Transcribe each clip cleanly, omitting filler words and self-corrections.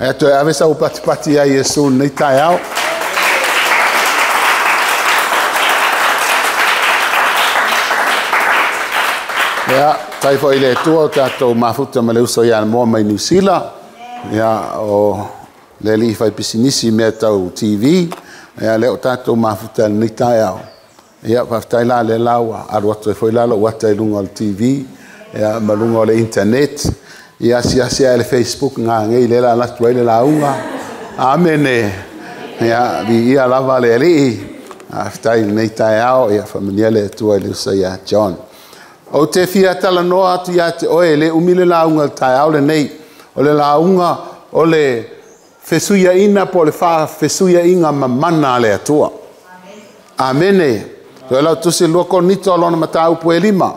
E to ave sa pati ai Yesu nei tai au. Ya, tai fo ile tua tato mafuta ma leuso ia mo mai New Zealand. Ya o le li fai pisinisi me tau TV. Ya le tato mafuta nei tai au. Ya pa tai la le lawa arwa to foi la lo wata lunga TV. Ya malunga le internet. Ya sia le Facebook nga ngai le la tuele la unga. Amene. Ya vi ia lava le li. Aftai nei tai au ya familia le tua le ya John. O te fia tala noa atu ia te oe le umile launga tai au le nei. O le launga o le fesuia ina po le faa fesuia inga mamana le atua. Amene. Toi lau tusi loko nito alona matau po e lima.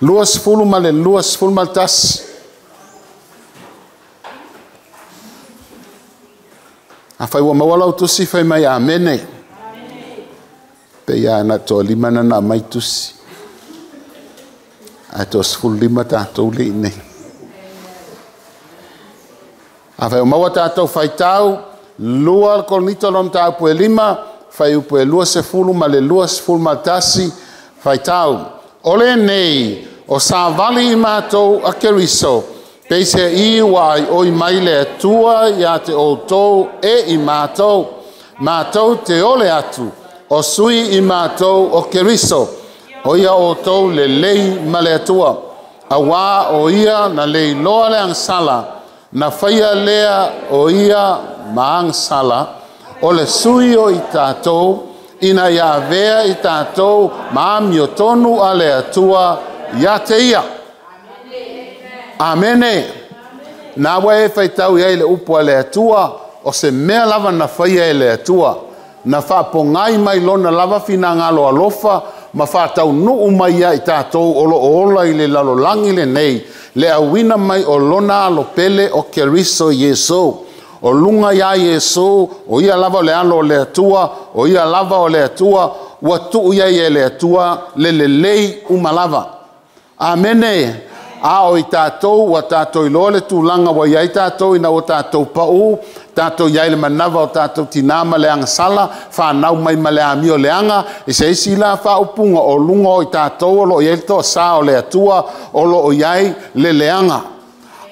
Luas fulu male luas fulu maltas. Afai wa mawalau tusi fai mai amene. Pe ia na to lima na mai tusi. A to sful lima tātou li nei. A whai o maua tātou whai tau, lua kolnito lom tāu pue lima, whai upe lua se fulu ma le lua se fulu ma tasi, whai tau. Ole nei, o sa vali i mātou a keriso, peise i wai oi mai le atua, ia te o tau e i mātou, mātou te ole atu, o sui i mātou o keriso, o ia o tau le lei male atua. A wā o ia na lei loa le angsala, na whaia lea o ia ma angsala, o le sui o i tātou, ina ia vea i tātou, ma amio tonu a le atua, ia te ia. Amene. Nā wae whaitau ia le upua le atua, o se mea lava na whaia le atua, na whapongai mai lona lava fina ngalo alofa, ma whātau nuu mai ia i tātou olo ola i le lalolangi le nei, le awina mai o lona alo pele o keriso Yesu, o lunga ia Yesu, o ia lava le alo le atua, o ia lava o le atua, ua tuu ia i le atua, le lei umalava. Amene. A o i tātou, wa tātou i loa le tūlanga wa iai tātou, ina o tātou pau, tātou iai le manawa o tātou tinama le anga sala, whanau mai ma le amio le anga, i se isi la whaupunga o lunga o i tātou, o lo iai to sa o le atua, o lo o iai le leanga.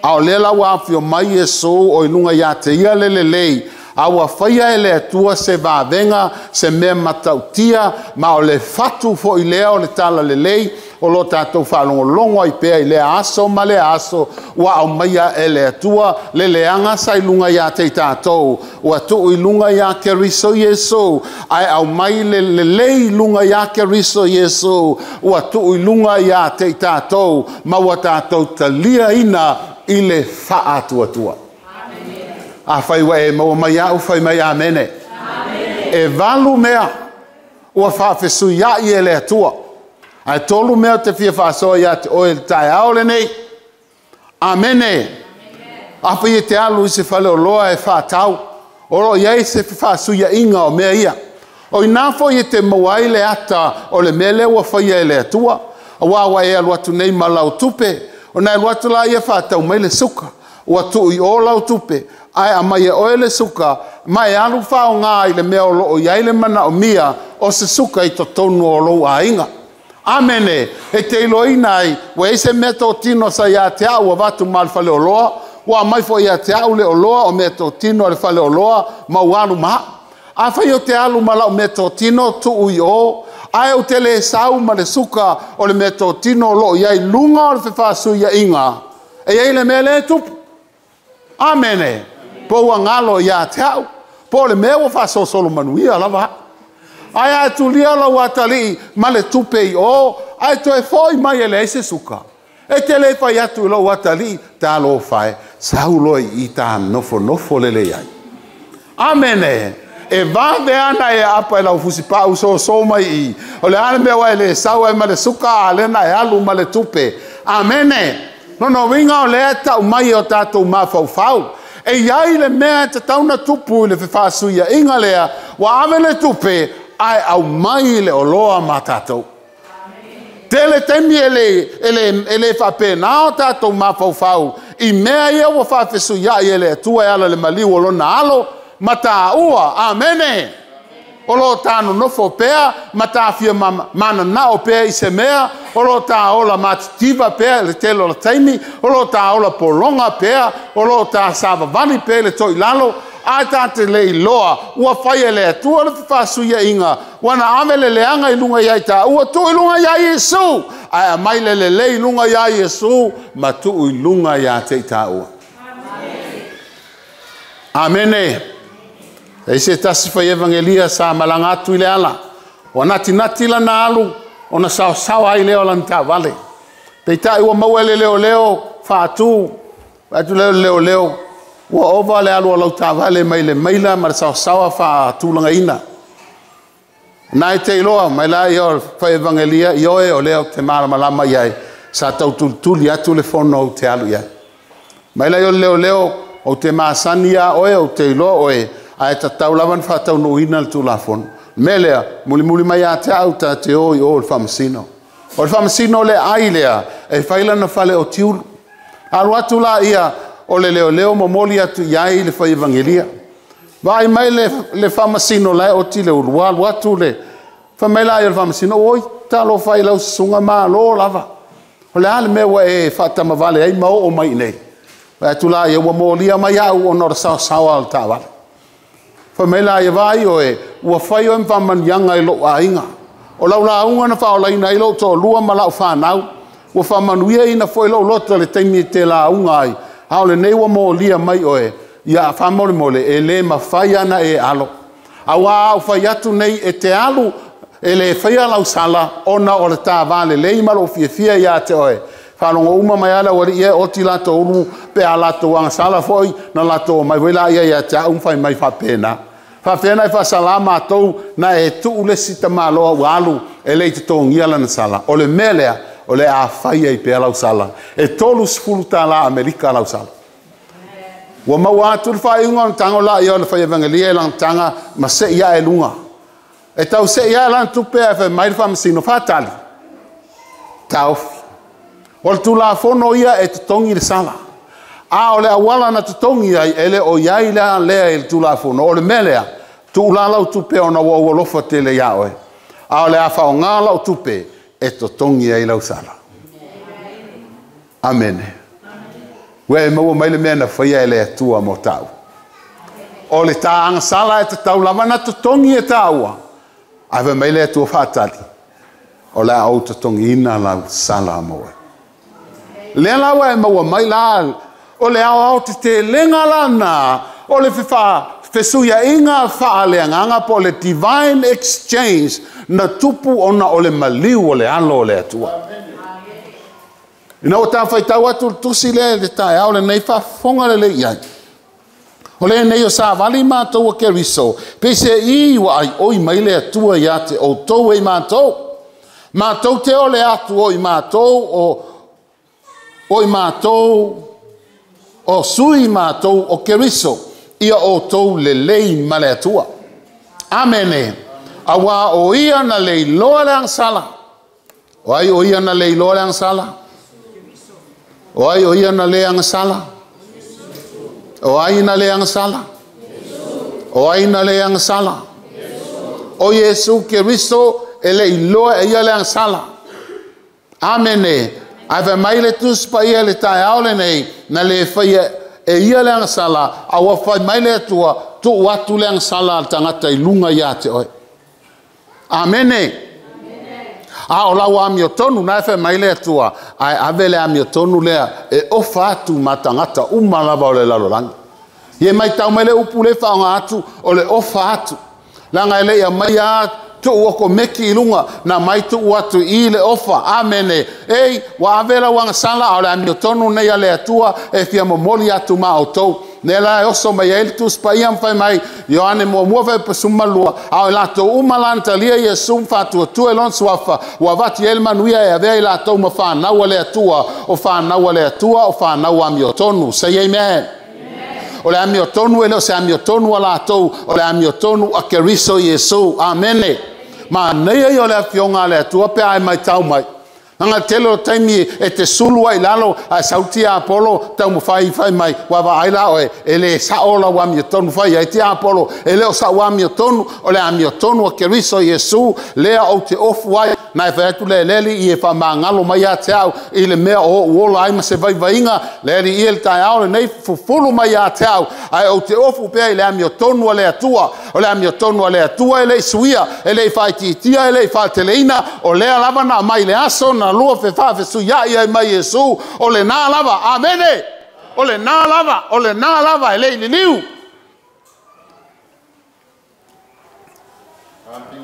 A o le la wafio mai e so, o i lunga ia te ia le lei, a ua whaia e le atua se vāvenga, se mea matautia, ma o le fatu fo i lea o le tala le lei, o lo tātou whalongolongo i pēa i lea aso ma lea aso wa au maia e lea tua le leanga sai lunga ia te tātou wa tuu i lunga ia keriso Yesu ai au mai le lei lunga ia keriso Yesu wa tuu i lunga ia te tātou ma wa tātou talia ina i le wha atua tua. A whai wa e maua mai au whai mai amene. E valu mea ua whawhesu ia i e lea tua. Ai tolu mea te fia whaasoa ia te oe tai aole nei. Amene. Apa i te alu i se whale o loa e whaatau. Oro iei se whaasuia inga o mea ia. O i nāfo i te mawai le ata o le mele ua whaia e le atua. A wawa e alu atu nei ma lau tupe. O nai alu atu la ia whaatau mai le suka. Ua tu i o lau tupe. Ai a mai e oe le suka. Mai alu whao ngā i le mea o loo iei le mana o mia. O se suka i to tonu o loo a inga. Amene, e te iloina ai, wa ese meto tino sa ia te au wa watu mal fale o loa, wa mai fo ia te au le o loa o meto tino le fale o loa, ma ualu ma. A whai o te alu ma lau meto tino tu ui o, ai o te le sau ma le suka o le meto tino lo iai lunga o le whewhasu ia inga. E iai le mea le tupu. Amene, po ua ngalo ia te au, po le mea wa whaso solo manuia lava. Ai a tu lia la watali male tupe i o ai to e foi mai ele se suka e te le fai atu lo watali ta lo fai saulo i ta nofo lele ai. Amene e va de ana e apa la fusi pa so mai i o le ana me wa ele sau e male suka ale na e alu male tupe. Amene no winga o le ta mai o tato ma fau e iai le mea te tauna tupu le whewhasu ia inga lea wa ave le tupe ai au mai le oloa matatou. Tele temi ele whapena o tātou mawhauwhau. I mea ia wa whawhesu ia i ele atua e ala le maliu o lona alo. Mata ua, amene. O lo tānu nofo pea, mata fia mana na o pea i se mea. O lo tā ola matitiva pea le telo la taimi. O lo tā ola polonga pea. O lo tā savavani pea le toi lalo. A tāte le iloa, ua whaia le atua le whasuia inga. Wana ame le leanga i lunga iai tā. Ua tu i lunga iai Yesu. Ai a mai le le i lunga iai Yesu. Ma tu i lunga iai te tā ua. Amene. E se tasi whai evangelia sa malanga atu i le ala. O nati la na alu. O na sawa ai leo lan tā vale. Pei tā ua maua le leo whaatu. Atu leo. Ua ova le alu alau tā vale mai le maila ma le sawa wha tūlanga ina. Nai te iloa, mai la i o whai evangelia, i oe o leo te mara malama iai, sa tau tuli atu le whono o te alu iai. Mai la i o leo o te maasani a oe o te iloa oe, a e tatau lawan whatau no ina le tūla whono. Melea, muli mai a te au ta te oi o le whamasino. O le whamasino le ai lea, e whaila na whale o tiulu. Alu atu la ia, o le leo momoli atu iai le whai evangelia. Vai mai le whamasino lai o ti le urua, atu le whamaila i le whamasino, oi, talo whai lau sunga maa lo lava. O le ale mewa e whatama vale, ei mao o mai nei. Vai atu la ia ua molia mai au o nora sawa al ta vale. Whamaila i vai o e, ua whai o mwaman yanga i lo a inga. O lau la unga na whaolai na ilo to lua ma lau whanau. Ua whamanuia ina fo ilo lota le teimi te la unga ai. Haole nei wa mo lia mai oe. Ia whamore mole e le ma whai ana e alo. Awa au whai atu nei e te alu e le whai alau sala ona o le tā vale le imalo fia ia te oe. Whanonga uma mai ala wari ia o ti lato uru pe a lato wanga sala foi na lato mai wela ia te au whai mai whapena. Whapena i whasalama atou na e tu ule sita maloa walu e le te tongi ala na sala. O le melea o le a whai ei pe alau sala. E tolu sifuru tā la Amerika alau sala. Wa maua atu le whai unga tango la i o le whai evangelia e lang tanga ma se ia e lunga. E tau se ia e lang tupe e whai mai whamasino whatali. Taufi. O le tula fono ia e tutongi le sala. A o le awala na tutongi ai ele o iai lea lea e le tula fono. O le melea tu ulalau tupe o na wawolofa te le iaoe. A o le a whao ngā lau tupe e tutongi ai lau sala. Amene. Ue e maua mai le mea na whaia e le atua mo tau. O le tā anga sala e te tau lava na tutongi e taua. Awe mai le atua whatali. O le au tutongi ina lau sala moe. Le lawa e maua mai la. O le au te lenga lana. O le fesuia inga wha le anganga po le divine exchange na tupu ona o le maliu o le alo o le atua. Ina o tā whaitau atu tusi le tae au le nei whafonga le iai. O le nei o sa wali mātou a keriso. Pese i wa ai oi mai le atua ia te o tau e mātou. Mātou te o le atu oi mātou o mātou o sui mātou o keriso. Ia o tau le lei ma le atua. Amene. Awa o ia na lei loa le angsala. O ai o ia na lei loa le angsala. O ai o ia na le angsala. O ai na le angsala. O ai na le angsala. O Yesu Keristo ele iloa e ia le angsala. Amene. Ave mai le tuspa ia le tae aole nei na le whaia e ia le angsala awa whai mai le atua tu watu le angsala al tangata i lunga ia te oe. Amene. A o lau ami o tonu na e mai le atua ai ave le ami o tonu lea e ofa atu ma tangata umalava o le lalorangi. Ie mai tau mai le upu le whaonga atu o le ofa atu. Langa ele ia mai atu tu oko meki ilunga na mai tu atu i le ofa. Amene. Ei, wa avela wanga sala o le ami o tonu nei ale atua e fia momoli atu ma o tou. Nela e oso mai ele tu spa iam fai mai Ioane mua fai pasuma lua au lato umalanta lia Yesu mfatu tu elon swafa wa vati el manuia e avea lato mafa na wale atua o fa na wale atua o fa na ami o tonu. Say amen. O le ami o tonu ele o se ami o tonu ala tau o le ami o tonu a keriso Yesu. Amene. Ma nei o le afionga le atua pe ai mai tau mai. Anga telo taimi e te sulua I lalo a sauti a Apolo tau mo fai mai wa va aila oe ele sa ola wa mi tonu fai ai ti Apolo ele o sa wa mi tonu o le a mi tonu o Keriso Yesu le o te ofu wai na fa tu le leli I e fa mangalo mai a te au I le mea o ola ai ma se vai vainga leli I el tai au le nei fufulu mai a te au ai o te ofu pe le a mi tonu o le atua o le a mi tonu o le atua ele suia ele fa titia ele fa teleina o le lava na mai le aso na lua fe fa fe su ya ia mai Yesu o le na lava amene o le na lava ele liu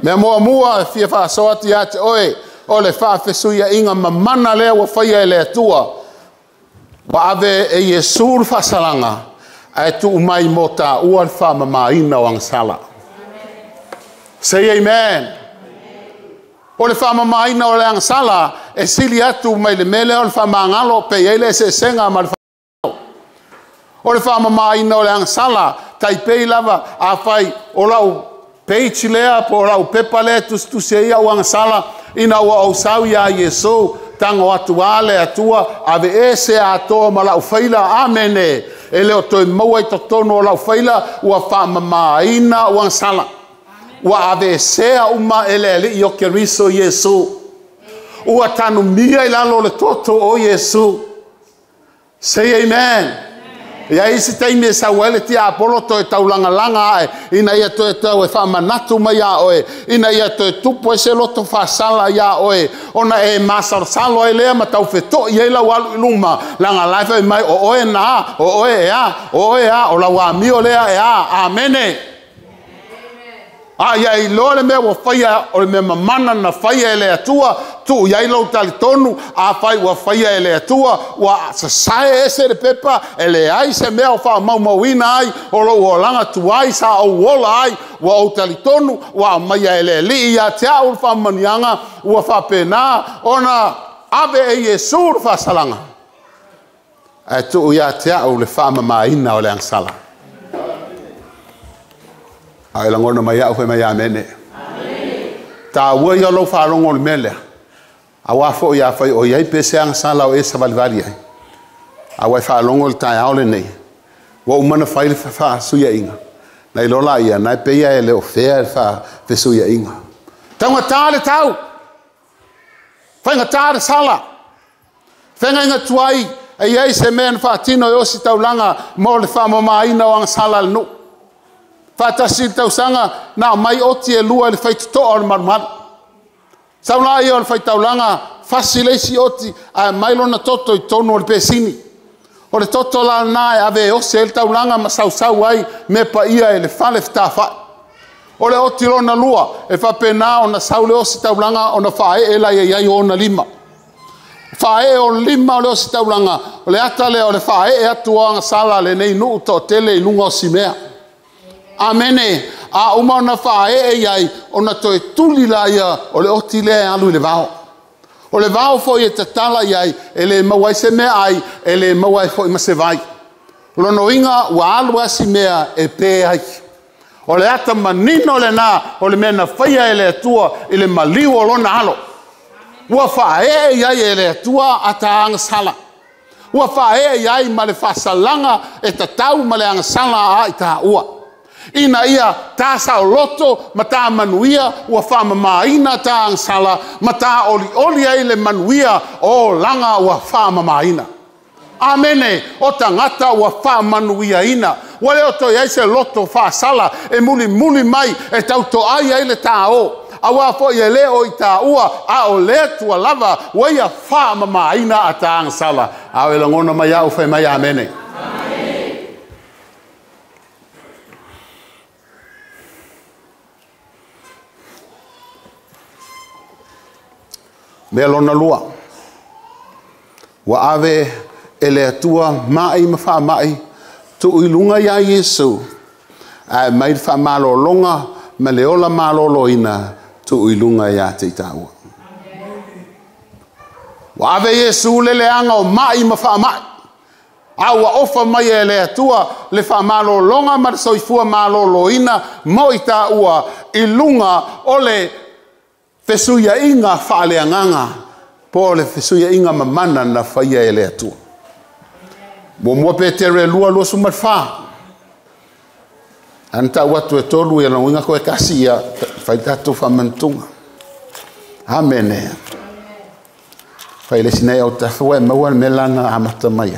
me mua fia fa soati ya te oe o le fa fe su ya inga mamana le wa fa ia le tua wa ave e Yesu fa salanga ai tu mai mota ua fa mama ina wang sala say amen. O le whamama ina o le angsala, e sili atu mai le mele o le whamangalo, pe ele se senga ma le whamangalo. O le whamama ina o le angsala, tai pei lava, a whai o lau peichi lea, po o lau pepa lea, tu se ia o angsala, ina o au sau ia Yesu, tango atu ale atua, ave e se atoa ma lau whaila, amene, e leo toi maua I totono o lau whaila, ua whamama ina o angsala. Wa ave sea uma ele I o Keriso Yesu. Ua tanu mia I lalo le toto o Yesu. Say amen. Ia isi taimi e sa wele ti Apolo to e taulanga langa e. Ina ia to e tau e wha manatu mai a oe. Ina ia to e tupo e se loto wha sala ia oe. Ona e masar salo e lea ma tau feto I eila walu iluma. Langa laifa mai o oe na, o oe e a, o la wamio lea e a. Amene. Ia I loa le mea wa whaia o le mea mamana na whaia e le atua tu ia I lau tali tonu a whai wa whaia e le atua wa sa sae ese le pepa e le ai se mea o wha maumawina ai o lo o langa tu ai sa o wola ai wa o tali tonu wa maia e le li ia te au le wha manianga ua wha pena ona ave e Yesu le wha salanga e tu ia te au le wha mamaina o le angsala. Ai la ngona mai au fe mai amene. Amen. Ta ua ia lo fa longo le mele. A wa fo ia fa o ia pese ang sala o esa valvari ai. A wa fa longo le tai aule nei. Wa umana fa ile fa su ia inga. Na ilo la ia na pe ia ele o fe fa fe su ia inga. Tanga tale tau. Fa nga tale sala. Fa nga tuai ai ai se men fa tino yo si taulanga mo le fa mama ina wang sala no. Fatasi tau sanga na mai oti e lua le fai to o marman. Saula ia le fai taulanga fasilesi oti a mai lona toto I tonu le pesini. O le toto la na ave o se taulanga ma sau ai me pa ia e le fale ftafa. O le oti lona lua e fa pena ona saule o se taulanga ona fa e la ia ona lima. Fa e o lima o le o se taulanga o le ata le o le fa e atua sala le nei nu to tele lunga o simea. Amene, a uma ona wha e ai, ona toi tuli la ia, o le oti le alu le vao. O le vao fo I te tala iai, e le mawai se mea ai, e le mawai fo I ma se vai. Lono inga, wa alu asi mea e pe ai. O le ata manino le na, o le mena whaia e le atua, I le maliu o lona alo. Ua wha e ai e le atua ata angasala. Ua wha e ai ma le whasalanga e tatau ma le angasala a I ta ua. Ina ia tasa o loto ma ta manuia ua wha mamaina ta angsala ma ta oli ai le manuia o langa ua wha mamaina. Amene o tangata ua wha manuia ina. Wale o toi ai se loto wha sala e muli mai e tau to ai le ta o. Awa fo ia le o I ta ua a o le tua lava wa ia wha mamaina a ta angsala. A o e langona mai au whai mai amene. Mea lona lua. Wa ave ele atua mai ma wha mai tu ilunga ia Yesu. A mai wha malo longa ma leola malo loina tu ilunga ia te itaua. Wa ave Yesu le leanga o mai ma wha mai. Aua ofa mai e le atua le wha malo longa ma soifua malo loina mo itaua ilunga o le Fesuia inga whaaleanganga po le fesuia inga mamana na faia e le atua. Mua Petere lua sumatfa. Anta watu e tolu e languinga koe kasia fai tatu whamantunga. Amen. Fai le sinai au tawhua e maua me lana amata mai.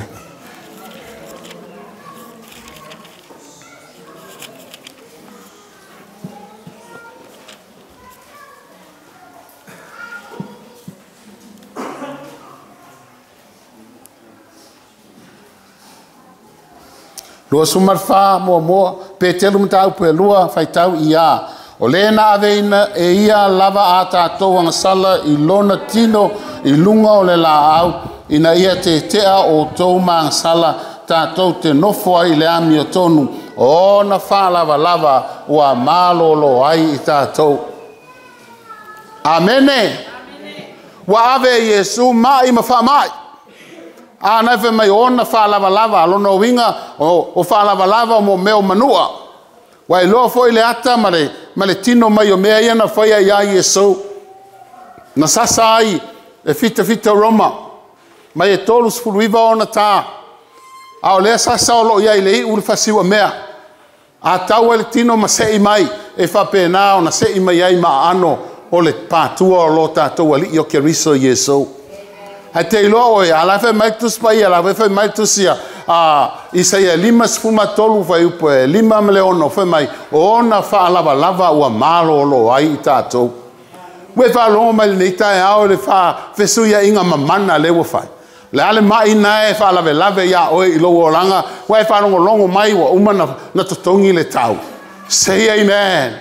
Lua sumarfa mua Petelu mtau pe lua fai tau ia. O lena aveina e ia lava a tātou ang sala I lona tino I lunga o le la au. Ina ia te tea o tau maang sala tātou te nofo ai le ami o tonu. O na wha lava ua mālolo ai I tātou. Amene. Wa ave Yesu mai ma wha mai. Ana fe mai ona fa lava lona winga o fa lava o mo meo manua. Wa lo foi le ata male tino mai o mea ia na foi ia Yesu. Na sasai e fita Roma. Mai e tolu sfuluiva ona ta. A le sasa o lo ia ile u fasiwa mea. A tau le tino ma sei mai e fa pena ona sei mai ai ma ano o le patua o lo tatou ali o Keriso Yesu. Ai te iloa oe, ala fe mai tus pai, ala fe mai tusia. Isa ia lima sfuma tolu fai upo e lima mele ono fe mai. O ona fa lava ua malo lo ai I tātou. Ue fa longo mai le tae ao le fa fesuia inga mamana lewa fai. Le ale mai nae fa lave ia oe I loa oranga. Ue fa longo mai wa uma na totongi le tau. Say amen.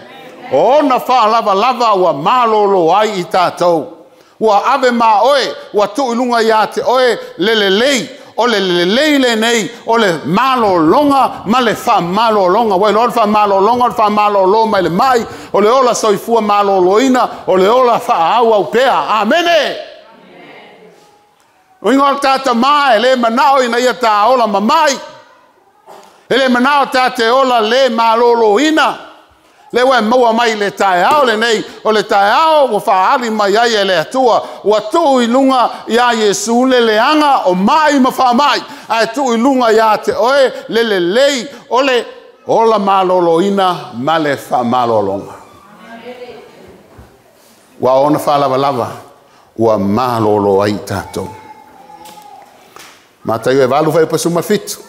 O ona fa lava ua malo lo ai I tātou. Ua ave ma oe, ua tu ilunga ia te oe lelelei, o lelelei le nei, o le malo longa, ma le fa malo longa, wai lor fa malo longa, fa malo lo mai le mai, o le ola soifua malo loina, o le ola fa au au pea, amene! O ingo tata mai, le manao ina ia ta ola mamai, ele manao tate ola le malo loina, le wa maua mai le tae ao le nei o le tae ao o whaari mai ai e le atua ua tuu I lunga ia Yesu le leanga o mai ma wha mai ai tuu I lunga ia te oe le lei o le ola maloloina ma le wha malolonga ua ona wha lava ua malolo ai tātou ma tai e walu whai pasu mafitu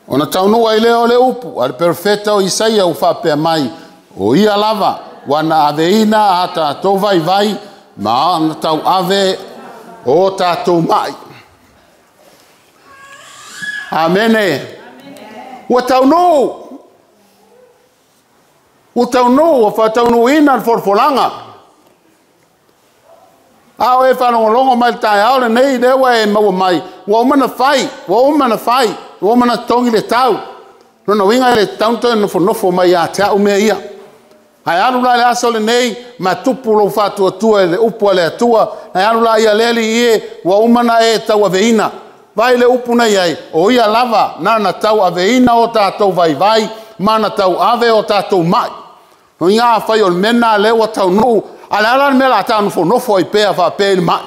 Ona taunua I leo le upu, al perfeta o Isaia u whapea mai, o ia lava, wana aveina a tātou vai, ma na tau ave o tātou mai. Amene. Ua taunu, o whataunu ina al forfolanga. Ao e whanongolongo mai tae ao le nei lewa e maua mai, wa umana fai, o mana tongi le tau. Nona winga le taunto nofo mai a te au mea ia. Ai anula le aso le nei, ma tupu lo fatu atua le upu le atua. Ai anula ia leli ie, wa umana e tau aveina. Vai le upu na iai, o ia lava, na tau aveina o tātou vai, mana tau ave o tātou mai. No inga a whai o mena lewa tau nuu, ale ala me la tau nofo I pea wha pēni mai.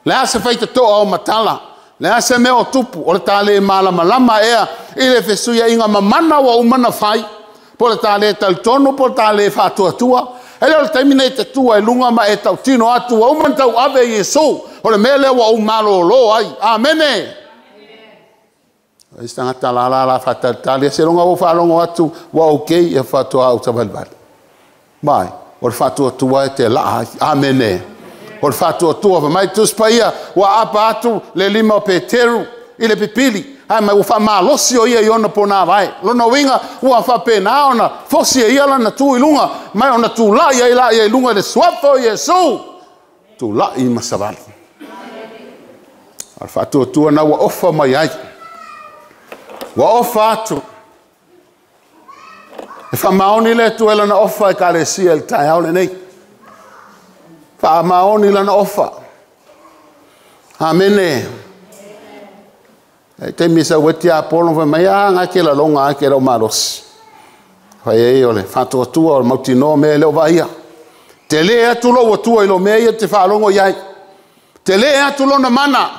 Le asa whai te toa o matala. Le ase me o tupu, o le tale malama ea, I le fesuia inga mamana wa umana fai, po le tale talitonu, po le tale whatuatua, ele o le taimine te tua e lunga ma e tau tino atu, wa umana tau ave Yesu, o le mele wa umalo lo ai, amene. Istanga talala la whatatali, se longa o whalongo atu, wa okei e whatua au tabalbali. Mai, o le whatuatua e te la, amene. O le whatuatua wa mai tuspaia wa apa atu le lima o Peteru I le pipili. Ai mai ufa malosi o ia I ona pona vai. Lona winga ua whapena ona fosi e ia lana tu ilunga. Mai ona tu la ia ilunga le swafo Yesu. Tu la I masavali. Al whatuatua na wa ofa mai ai. Wa ofa atu. E whamaoni le tu elana ofa e kalesia el tai au le nei. Fa maoni lana ofa. Amene. Te misa weti Apollo fa mai nga ke la longa ke la maros. Fa ye ole fa to o mautino me le vaia. Te le atu lo tu ilo me te fa longo yai. Te le atu lo na mana.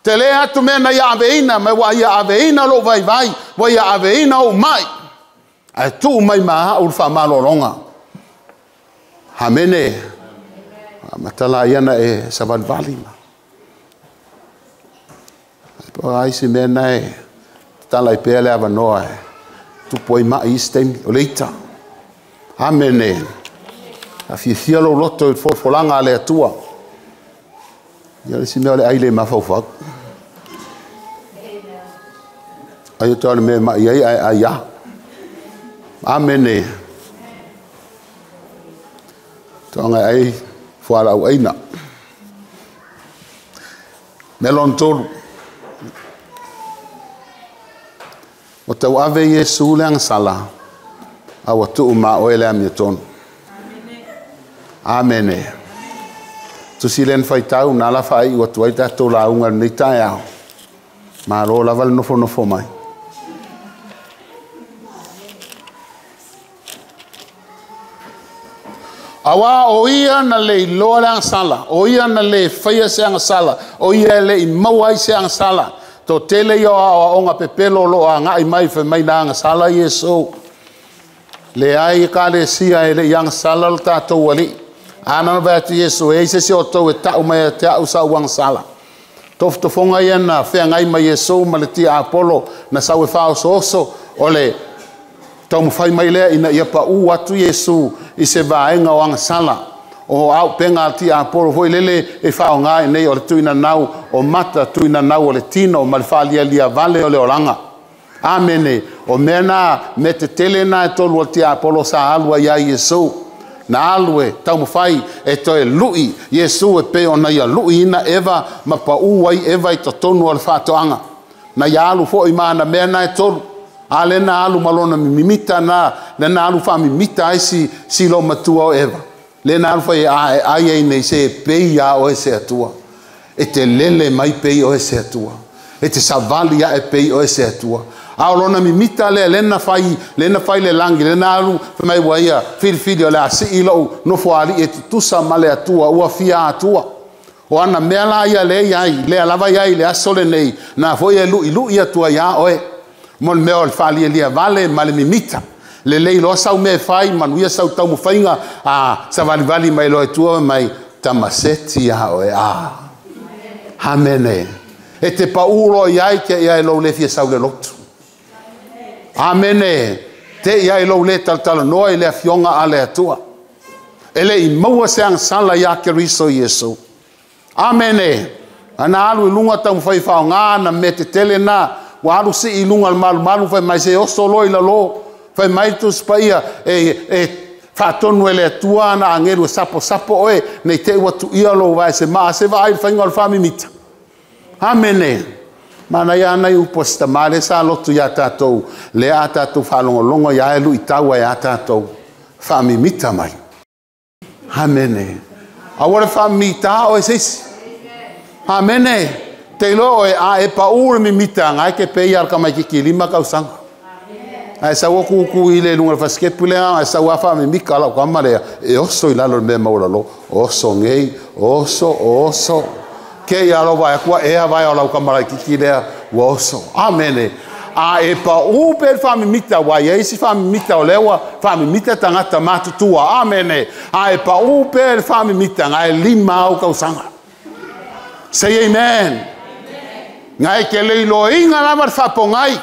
Te le atu me na ya aveina me wa ya aveina lo vai wa ya aveina o mai. Ai tu mai ma o fa malo longa. Amene. Matala yana e Savan Valley. Ai se mena e tala I pele ava noa e tu poi ma istem o leita. Amene. A fia lo loto folanga le atua. Ia le si mea le aile mafaufak. Ai o tōne me ma iai ai ia. Amene. Tōnga ai fuara au aina. Melon tolu. O tau ave Yesu le sala. Awa tu uma o ele amia tonu. Amene. Tu silen fai tau na la fai o tu aita to la unga ni tai au. Ma ro la val no fo mai. Awa o ia na le loa le sala. O ia na le fai se sala. O ia le mawai se sala. To tele yo a onga pepelo lo a ngai mai fe mai na sala Yesu. Le ai ka le sia ele yang sala ta to wali. Ana ba ti Yesu e se o to ta o mai ta usa wang sala. Tof to fonga yana fe ngai mai Yesu ma le ti Apollo na sa we fa so ole to mo fai mai le ina ia pa u atu Yesu I se va enga wang sala. O au penga ti Apollo foi lele e fa nga nei o tuina nau o mata tuina nau o le tino ma fa lia vale o le oranga. Amene. O mena mete tele na to lo ti Apollo sa alwa ya Yesu. Na alwe tau mafai e to e lui Yesu e pe ona ia lui ina eva ma pa uai eva I to tonu al fa toanga. Na ya alu fo I mana mena e tolu. Ale na alu malona mimita na alu fa mimita ai si lo matua o eva. Le na alfa ai nei se peia o ese atua. E te lele mai pei o ese atua. E te savali e pei o ese atua. Aolona mi mita le na fai le langi le na alu mai waia fili o le asi ilo no foali e tusa male atua ua fia atua. O ana mea la ia le iai le alava iai le asole nei na foi e lui atua ia oe. Mon mea o le fali e lia vale male mi mita. Le lei lo sau me fai manuia sau tau mo fainga sa vali mai lo tua mai tamaseti a o a amene e te paulo iai ke ia lo le fia sau le lotu amene te ia lo le tal no le fionga ale tua ele I maua se ang sala ya ke riso Yesu amene ana alu lunga tau fai fa nga na mete tele na wa alu si lunga malu fai mai se o solo I lo fai mai tu spaia fatonu ele tua na angeru sapo oe nei te watu ia lo vai se ma se vai fai ngol fami mita amene mana ya na uposta male sa lotu ya tatou le ata tu falongo ya elu itawa ya tatou fami mita mai amene awore fami mita o sis amene te lo e pa ur mi mita ngai ke pe yar ka mai ki lima ka usang ai sa wo ku ile lunga faske pule ai sa wa fa mi mikala ko mare e oso ila lo me maulalo oso ngei oso ke ya lo va kwa e va ya lo kamara ki le oso amene a e pa u per fa mi mita wa ye si fa mi mita o lewa fa mi mita tangata matu tua amene a e pa u per fa mi mita ngai lima o ka usanga say amen ngai ke le lo inga la mar fa pongai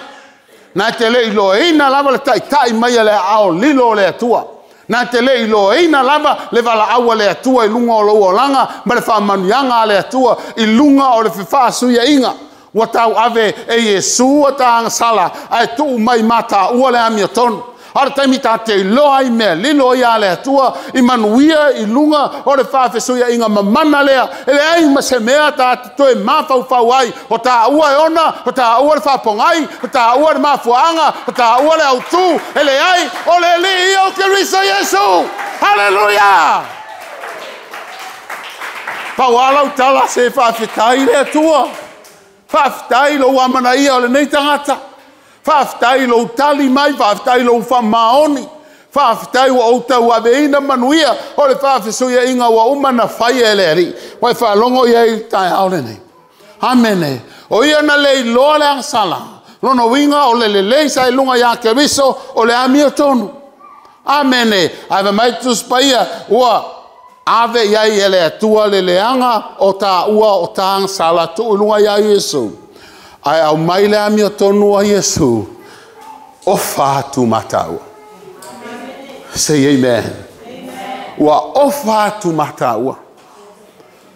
na te le ilo ina lava le tai mai le ao lilo le atua na te le ilo ina lava le vala aua le atua I lunga o lo langa ma le fa manuanga le atua I lunga o le fa suia inga wa tau ave e Yesu ta sala ai tu mai mata ua le amia ton ar taimi ta te loa I me lilo ia le atua I manuia I lunga o le fa suia inga mamana lea ele ai ma se mea ta to e mafau ai o ta ua e ona o ta ua le fa pongai o ta ua le mafuanga o ta ua le autu ele ai o le li o Kristo Yesu hallelujah Paualau tala se whawhitai le atua. Whawhitai lo amana ia o le nei tangata. Whawhitai lo tali mai, whawhitai lo whamaoni. Whawhitai wa outau aveina manuia. O le whawhisuia inga wa umana whai e le ari. Wai whalongo ia i tai aole nei. Amene. O ia na lei loa le angsala. Lono winga o le lei sa ilunga ya ke riso o le amio tonu. Amene. Aiva maitus paia ua ave iai ele atua le leanga o ta ua o ta angsala tu ilunga ya Yesu. Ai au mai le amio tonu a Yesu. O fatu mataua. Say amen. Ua o fatu mataua.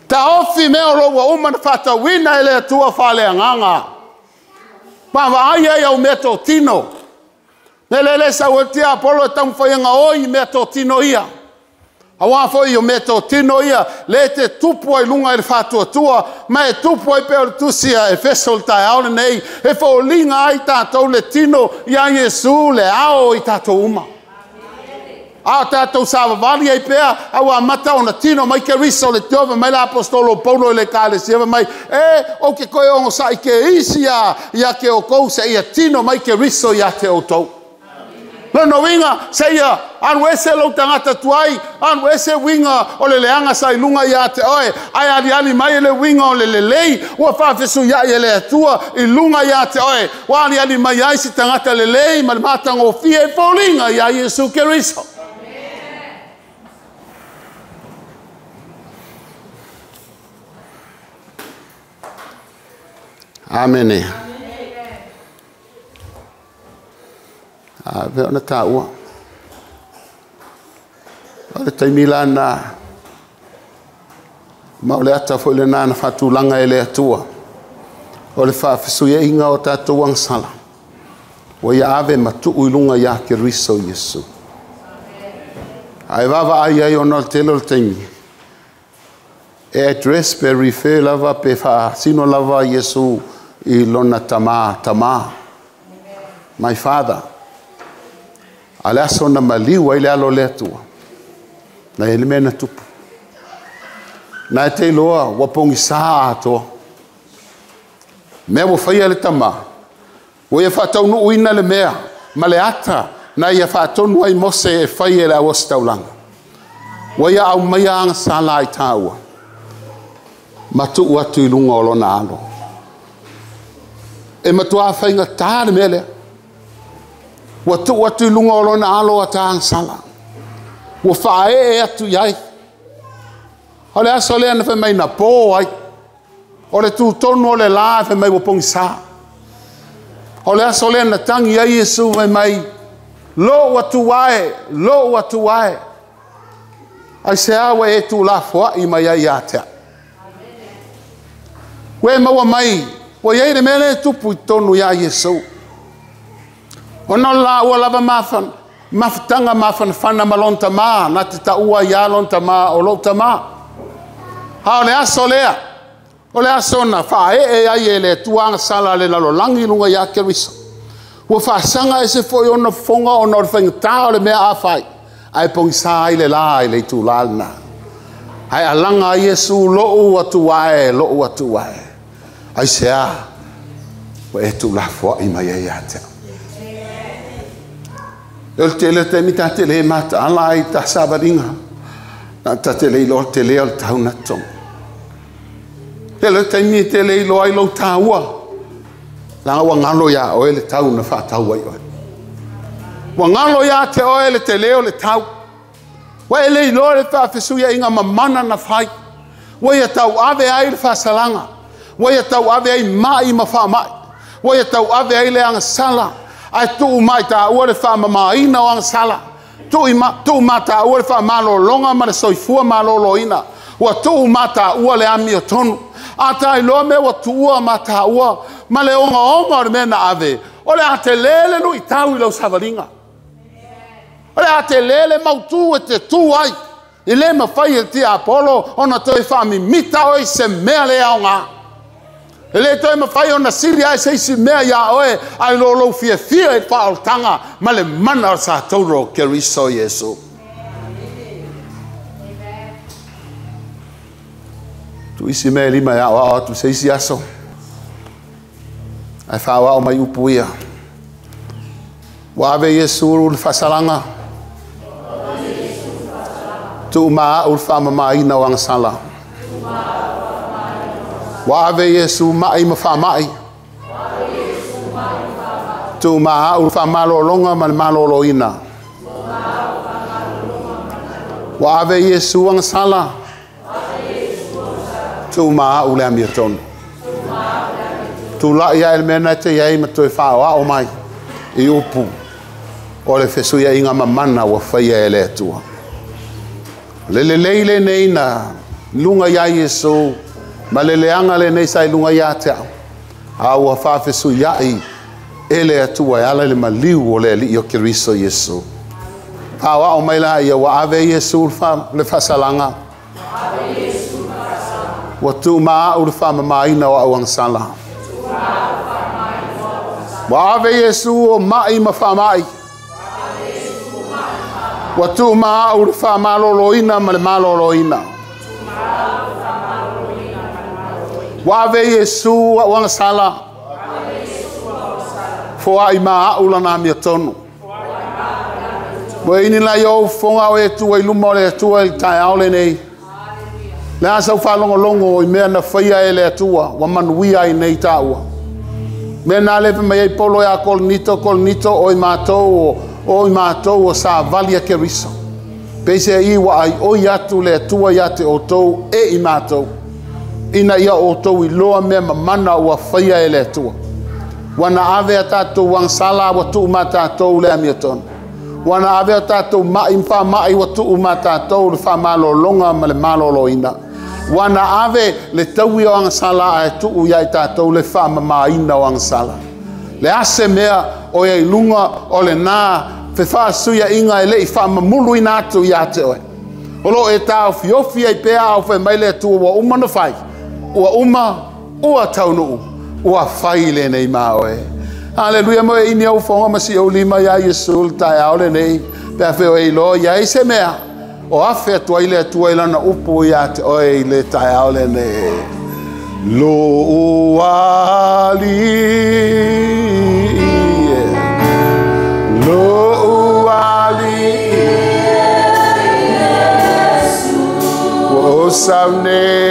Ta ofi mea lo wa umana fata wina ele atua fale anganga. Pava ai au meto tino. Nelele sa wetia Apollo tam whaianga oi meto tino ia. Awa foi o meto tino ia le te tupu ai lunga i fatu atua ma e tupu ai peo tusia e fesol tai aole nei e fo linga ai tātou le tino ia Yesu le ao i tātou uma. A tātou sāwa vali ai pēa, awa mata o na tino mai ke riso le teova mai la apostolo Paulo le kāle sieva mai, o ke koe ongo sa i ke isi ia ke o kou se ia tino mai ke riso ia te o tou. Lono winga, se ia, anu ese lau tangata tuai, anu ese winga o le leanga sa ilunga ia te oe, ai ali mai le winga o le lei, ua whawhesu ia i le atua, ilunga ia te oe, wa ali mai ai si tangata le lei, ma le matango fie e fōlinga ia Yesu ke riso. Amen. Veo na taua. O le taimila na ma o le ata fo le nana whatulanga e le atua. O le whawhisuia inga o tātou angsala. O ia ave matu uilunga ia ke riso Yesu. Ai wawa ai o nal telo le taimi. E address pe refer lava pe wha sino lava Yesu I lona tama. My father. Ale aso na maliu ai le alo le atua. Na ele mena tupu. Na e te loa wapongi saa ato. Mea wo whaia le tama. Wo ia whatau uina le mea. Ma le ata. Na ia whatonu ai mose e whaia le awas taulanga. Wo ia au mai anga sala ai taua. Matu uatu I lunga o lona alo. E matua whainga tāre mele. Watu I lunga o lona alo a tāng sala. Wa whae e atu iai. O le aso lea na whai mai na pō ai. O le tūtonu o le lā whai mai wapongi sā. O le aso lea na tangi ai Yesu whai mai. Lo watu wae. Ai se awa e tū la fua I mai ai atea. We maua mai, wa iei re mele tupu I tonu ia Yesu. Ona la ua lava mafutanga mafana malonta maa, na te taua ia lonta maa o louta maa. Ha o le aso lea, o le aso na wha e ai e le tuanga sala le lalolangi lunga ia ke riso. Ua wha sanga e se foi ona fonga o nor whengta o le mea awhai. Ai pongi sa ai le la ai le tu lalna. Ai alanga Yesu loo atu wae. Ai sea, wa e tu la fua I mai ai atea. El tele te mita tele mata ala ai ta sabaringa. Na ta tele lo tele al tau na tong. Tele te mi tele lo ai lo taua. La wa ngalo ya o ele tau na fa tau ai. Wa ngalo ya te o ele tele o le tau. Wa ele lo le fa fesu ya inga mamana na fai. Wa ya tau ave ai le fa salanga. Wa ia tau ave ai mai ma wha mai. Wa ia tau ave ai le anga sala. Ai tuu mai ta ua le wha mamaina o anga sala. Tuu ma ta ua le wha malo longa ma le soifua malo loina. Wa tuu ma ta ua le ami o tonu. A tai loa me wa tua ma ta ua. Ma le onga o le mena ave. O le ate lele no I tau I lau savaringa. O le ate lele mautu e te tu ai. I le ma whai e ti Apollo. Ona toi wha mi mita oi se mea le au ngā. Ele toi ma fai ona siri ai se isi mea ia oe ai lo fia e whaoltanga ma le mana o sa tauro ke riso Yesu. isi me lima ya wa tu se isi aso ai fa wa o mai upuia wa ave Yesu fasalanga tu ma ul fa ma ina wang sala wa ave Yesu mai ma fa mai tu ma ul fa malo longa mal malo loina wa ave Yesu wang sala tu ma ul amirton tu la ya el mena te ya ma tu fa wa o mai e upu o le fesu ya inga mamana wa fa ya ele tua le nei na lunga ya Yesu maleleanga le nei sai lunga ya te a wa fa fesu ya i ele tua ya le maliu o le li o Kristo Yesu a wa o mai la ya wa ave Yesu fa le fasalanga wa tu ma u fa mai na wa wang sala wa ave Yesu o mai ma fa mai wa tu ma u fa maloloina ma maloloina wa ave Yesu wa wang sala fo ai ma u la na mi tonu wa ini la yo fonga o tu i lumo le tu i tai aule nei la sa fa longo i me na faia ele tua wa manuia i nei taua me na le me polo ya kol nito o i matou o sa valia ke riso pese i wa ai o ya tu le tua ya te o tou e i matou ina ia o tou i loa me mana o faia ele tua wana ave tato wang sala wa tu mata tou le amiaton wana ave tato mai fa mai wa tu mata tou le fa malo longa ma le malo loina wana ave le taui o ang sala e tu ya tato le fa mai na ang sala le ase mea o ye lunga o le na fe fa suya inga ele fa mulu ina tu ya te o lo e ta fiofi ai pe a fe mai le tu wa uma no fai wa uma o taunu o fai le nei ma o Haleluya mo ini au fonga masi o lima ya Yesu ta aule nei pe fe o lo ya ise mea o afe to ile tu ile na upu ya te o ile ta aule nei lo ali Yesu o savne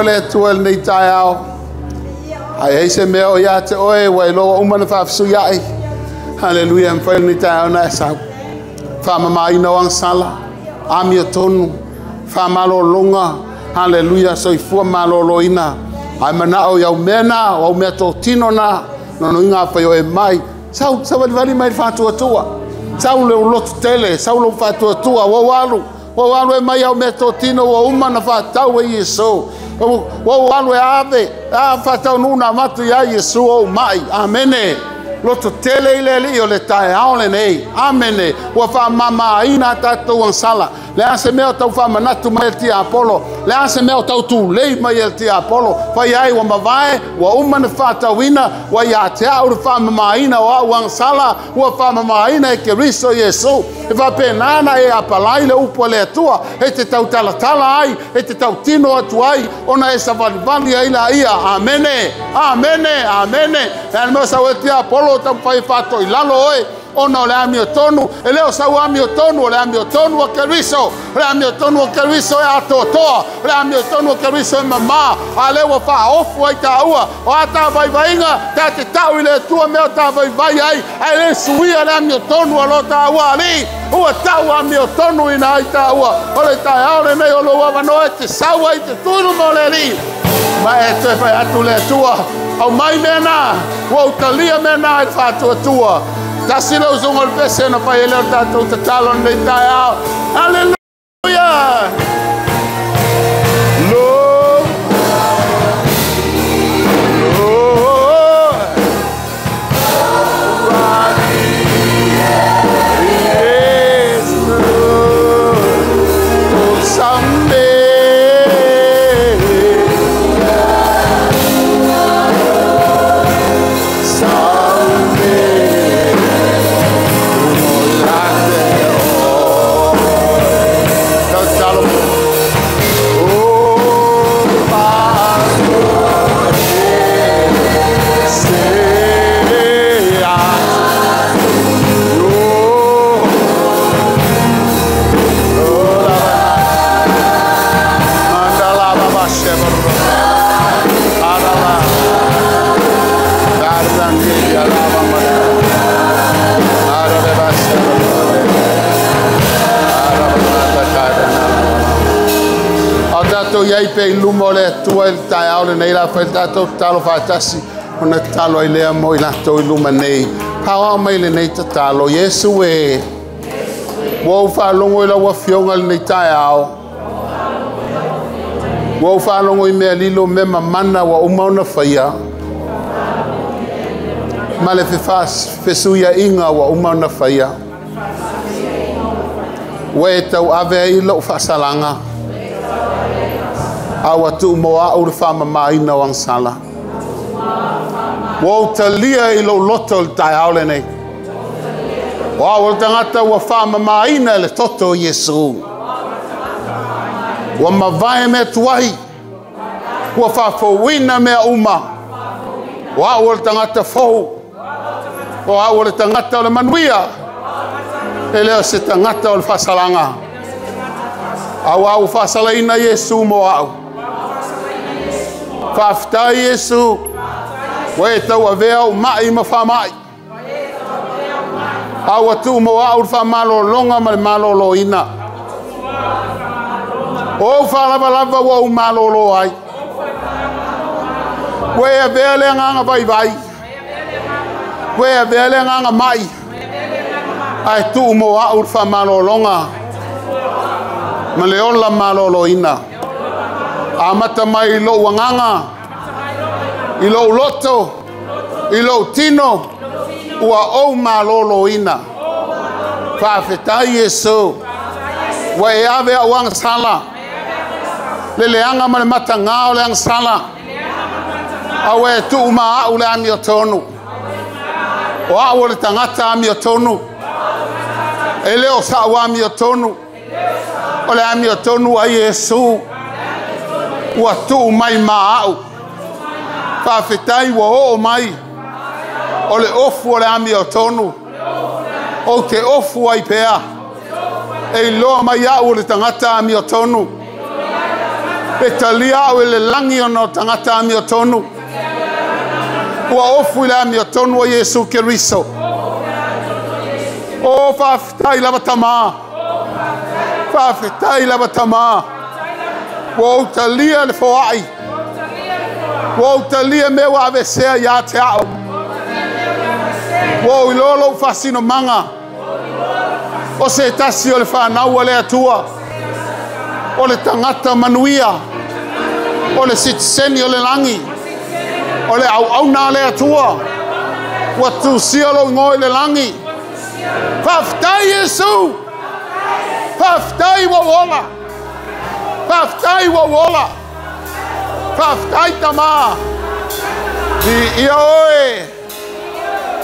le tuel nei tai ao ai se me o ya te oe wa lo o mana fa su ya ai haleluya am fa nei tai ao na sa fa mama ina wang sala ami tonu fa malo longa haleluya so i fu malo loina ai mana o ya mena o me to tino na no inga fa yo e mai sa vali mai fa tua Sau le lotu tele, sau lo fatua tua, wawalu e mai au metotino wa uma na fatau e Yesu. Wawalu e ave, fatau nuna matu ya Yesu o mai. Amene. Lotu tele ile li o le tae aole nei. Amene. Wa fa mama ina tatu ansala. Le ase meo tau fa manatu mai el tia Apollo. Le ase meo tau tu lei mai el tia Apollo. Fa iai wa mavae, wa uma na fatau ina, wa ia te au le fa mama ina wa ansala, wa fa mama ina e Keriso Yesu. E fa penana e apalai le upo le atua, e te tau talatala ai, e te tau tino atu ai, ona e sa valivali ai la ia. Amene, amene, amene. E animo sa ue tia Apollo tau fai fato i lalo oe, ona o le ami o tonu, e leo sau ami o tonu, o le ami o tonu o Keriso, o le ami o tonu o Keriso e ato toa, o le ami o tonu o Keriso e mama, a leo fa ofu ai ta ua, o ata vai vainga, ta te tau i le tua meo ta vai vai ai, ai le suia le ami o tonu a lo ta ua ali, ua tau ami o tonu ina ai ta ua, o le ta aore nei o lo wawano e te sau ai te tunu mo le li, ma e te fai atu le tua, au mai mena, ua utalia mena e fatua tua, Tasi lo zungol pese na pa ele tatou tatalon nei tai ao. Hallelujah. Lord. Lord. Yes, Lord. Someday. Iai pe lumo le tua il tai aole nei la fa tato talo fa tasi ona talo ai le mo ila to luma nei hawa mai le nei talo Yesu e wo fa longo ila wa fionga nei tai ao wo fa longo i me lilo me mana wa uma ona faia male fe fas fesuia inga wa uma ona faia we tau ave i lo fa salanga awa tu moa o le fama mai na wang sala. Wo talia I lo loto le tai aole nei. Wa o tangata wa fama mai na le toto Yesu. Wa mavae me tuai. Wa fa fowina me uma. Wa o tangata fo. Wa o tangata o le manuia. Ele o se tangata o le fasalanga. Awa o fasalaina Yesu mo au. Faftai Yesu we tau avea o mai ma fa mai awa tu mo au fa malo longa ma malo lo ina o fa lava o malo lo ai we avea le nganga vai we avea le nganga mai ai tu mo au fa malo longa ma le ola malo lo ina amata mai lo wanganga I lo loto I lo tino ua o malolo ina fa fetai Yesu wa e ave a wang sala le leanga ma le matanga o le ang sala awe tu ma o le ami o tonu o a o le tangata ami o tonu e leo sa o ami o tonu o le ami o tonu a Yesu ua tu mai maau fa fetai wa o mai o le ofu o le ami o tonu o te ofu ai pea e loa mai au le tangata ami o tonu e talia au le langi o no tangata ami o tonu ua ofu le ami o tonu o Yesu Keriso o fa fetai lava tama fa fetai lava tama wo talia le foai wo talia me wa vesea ya te ao wo ilolo fasino manga O se tasi o le whanau o le atua. O le tangata manuia. O le sitiseni o le langi. O le au na le atua. Ua tu siolo ngoi le langi. Whaftai Yesu. Whaftai wa wola. Whaftai wa wola. Whaftai tama. Di ia oe.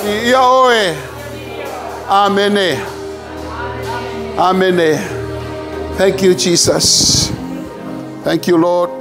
Di ia oe. Amene. Amen. Thank you, Jesus. Thank you, Lord.